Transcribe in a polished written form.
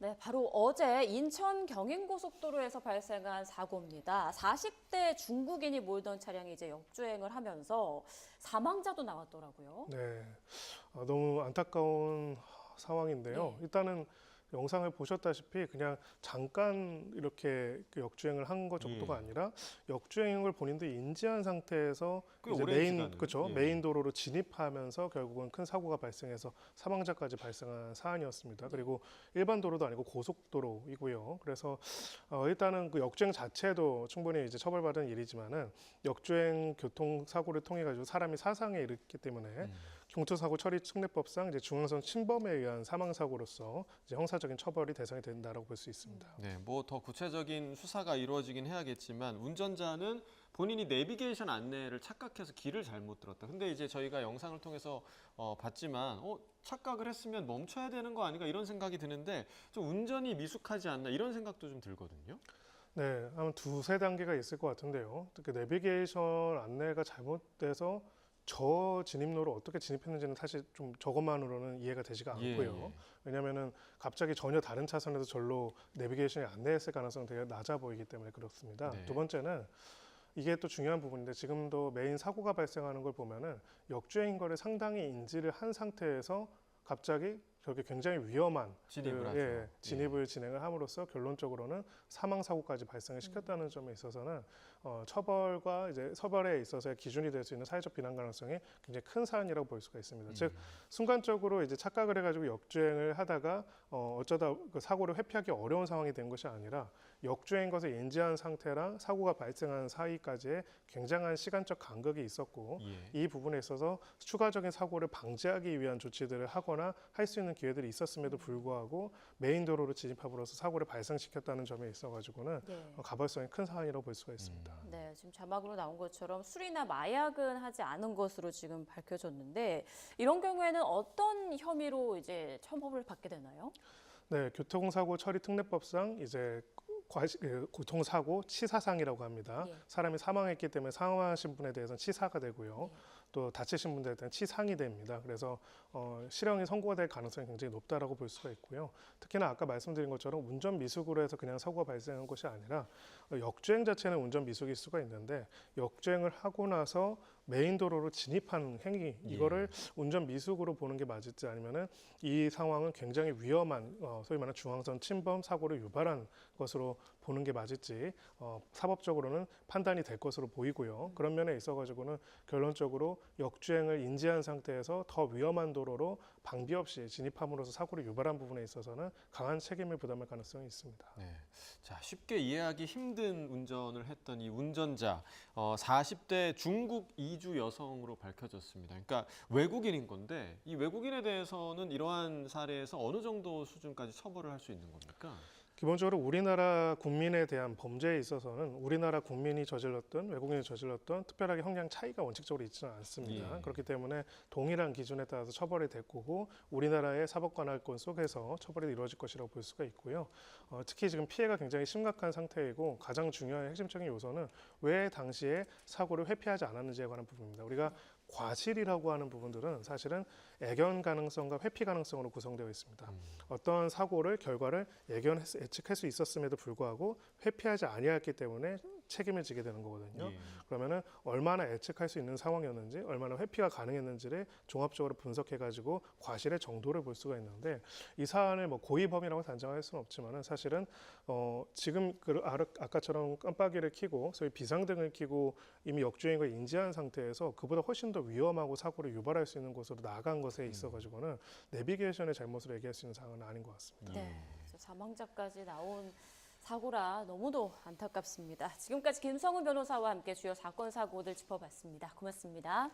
네, 바로 어제 인천 경인고속도로에서 발생한 사고입니다. 40대 중국인이 몰던 차량이 이제 역주행을 하면서 사망자도 나왔더라고요. 네, 너무 안타까운 상황인데요. 네. 일단은 영상을 보셨다시피 그냥 잠깐 이렇게 그 역주행을 한 것 정도가 아니라 역주행을 본인들이 인지한 상태에서 꽤 이제 오랜 시간을. 그렇죠. 예. 메인 도로로 진입하면서 결국은 큰 사고가 발생해서 사망자까지 발생한 사안이었습니다. 그리고 일반 도로도 아니고 고속도로이고요. 그래서 일단은 그 역주행 자체도 충분히 이제 처벌받은 일이지만은 역주행 교통 사고를 통해 가지고 사람이 사상에 이르기 때문에 교통사고 처리 특례법상 이제 중앙선 침범에 의한 사망 사고로서 이제 형사적인 처벌이 대상이 된다라고 볼 수 있습니다. 네, 뭐 더 구체적인 수사가 이루어지긴 해야겠지만 운전자는 본인이 내비게이션 안내를 착각해서 길을 잘못 들었다. 근데 이제 저희가 영상을 통해서 봤지만 착각을 했으면 멈춰야 되는 거 아닌가 이런 생각이 드는데 좀 운전이 미숙하지 않나 이런 생각도 좀 들거든요. 네, 한 두세 단계가 있을 것 같은데요. 그 내비게이션 안내가 잘못돼서 저 진입로로 어떻게 진입했는지는 사실 좀 저것만으로는 이해가 되지가 않고요. 왜냐하면은 갑자기 전혀 다른 차선에서 절로 내비게이션이 안내했을 가능성이 되게 낮아 보이기 때문에 그렇습니다. 네. 두 번째는 이게 또 중요한 부분인데 지금도 메인 사고가 발생하는 걸 보면은 역주행인 거를 상당히 인지를 한 상태에서 갑자기 저게 굉장히 위험한 진입을 하죠. 진입을 진행을 함으로써 결론적으로는 사망 사고까지 발생을 시켰다는 점에 있어서는 처벌과 이제 처벌에 있어서의 기준이 될 수 있는 사회적 비난 가능성이 굉장히 큰 사안이라고 볼 수가 있습니다. 즉 순간적으로 이제 착각을 해가지고 역주행을 하다가 어쩌다 그 사고를 회피하기 어려운 상황이 된 것이 아니라 역주행 것을 인지한 상태랑 사고가 발생한 사이까지의 굉장한 시간적 간극이 있었고 이 부분에 있어서 추가적인 사고를 방지하기 위한 조치들을 하거나 할 수 있는 기회들이 있었음에도 불구하고 메인 도로로 진입함으로써 사고를 발생시켰다는 점에 있어가지고는 가벌성이 큰 사안이라고 볼 수가 있습니다. 네, 지금 자막으로 나온 것처럼 술이나 마약은 하지 않은 것으로 지금 밝혀졌는데 이런 경우에는 어떤 혐의로 이제 처벌을 받게 되나요? 네, 교통사고 처리 특례법상 이제 교통사고 치사상이라고 합니다. 사람이 사망했기 때문에 사망하신 분에 대해서는 치사가 되고요. 또 다치신 분들에 대한 치상이 됩니다. 그래서 실형이 선고가 될 가능성이 굉장히 높다라고 볼 수가 있고요. 특히나 아까 말씀드린 것처럼 운전 미숙으로 해서 그냥 사고가 발생한 것이 아니라 역주행 자체는 운전 미숙일 수가 있는데 역주행을 하고 나서 메인 도로로 진입하는 행위 이거를 운전 미숙으로 보는 게 맞을지 아니면은 이 상황은 굉장히 위험한 소위 말하는 중앙선 침범 사고를 유발한 것으로 보는 게 맞을지 사법적으로는 판단이 될 것으로 보이고요. 그런 면에 있어가지고는 결론적으로 역주행을 인지한 상태에서 더 위험한 도로로 방비 없이 진입함으로써 사고를 유발한 부분에 있어서는 강한 책임을 부담할 가능성이 있습니다. 네. 자, 쉽게 이해하기 힘든 운전을 했던 이 운전자 40대 중국 이주 여성으로 밝혀졌습니다. 그러니까 외국인인 건데 이 외국인에 대해서는 이러한 사례에서 어느 정도 수준까지 처벌을 할 수 있는 겁니까? 기본적으로 우리나라 국민에 대한 범죄에 있어서는 우리나라 국민이 저질렀던 외국인이 저질렀던 특별하게 형량 차이가 원칙적으로 있지는 않습니다. 그렇기 때문에 동일한 기준에 따라서 처벌이 될 거고 우리나라의 사법관할권 속에서 처벌이 이루어질 것이라고 볼 수가 있고요. 특히 지금 피해가 굉장히 심각한 상태이고 가장 중요한 핵심적인 요소는 왜 당시에 사고를 회피하지 않았는지에 관한 부분입니다. 우리가 과실이라고 하는 부분들은 사실은 애견 가능성과 회피 가능성으로 구성되어 있습니다. 어떤 사고를 결과를 예측할 수 있었음에도 불구하고 회피하지 아니했기 때문에 책임을 지게 되는 거거든요. 그러면은 얼마나 예측할 수 있는 상황이었는지, 얼마나 회피가 가능했는지를 종합적으로 분석해가지고 과실의 정도를 볼 수가 있는데 이 사안을 뭐 고의범이라고 단정할 수는 없지만은 사실은 지금 아까처럼 깜빡이를 켜고 소위 비상등을 켜고 이미 역주행을 인지한 상태에서 그보다 훨씬 더 위험하고 사고를 유발할 수 있는 곳으로 나간 것에 있어가지고는 내비게이션의 잘못으로 얘기할 수 있는 상황은 아닌 것 같습니다. 네, 사망자까지 나온 사고라 너무도 안타깝습니다. 지금까지 김성훈 변호사와 함께 주요 사건 사고들 짚어봤습니다. 고맙습니다.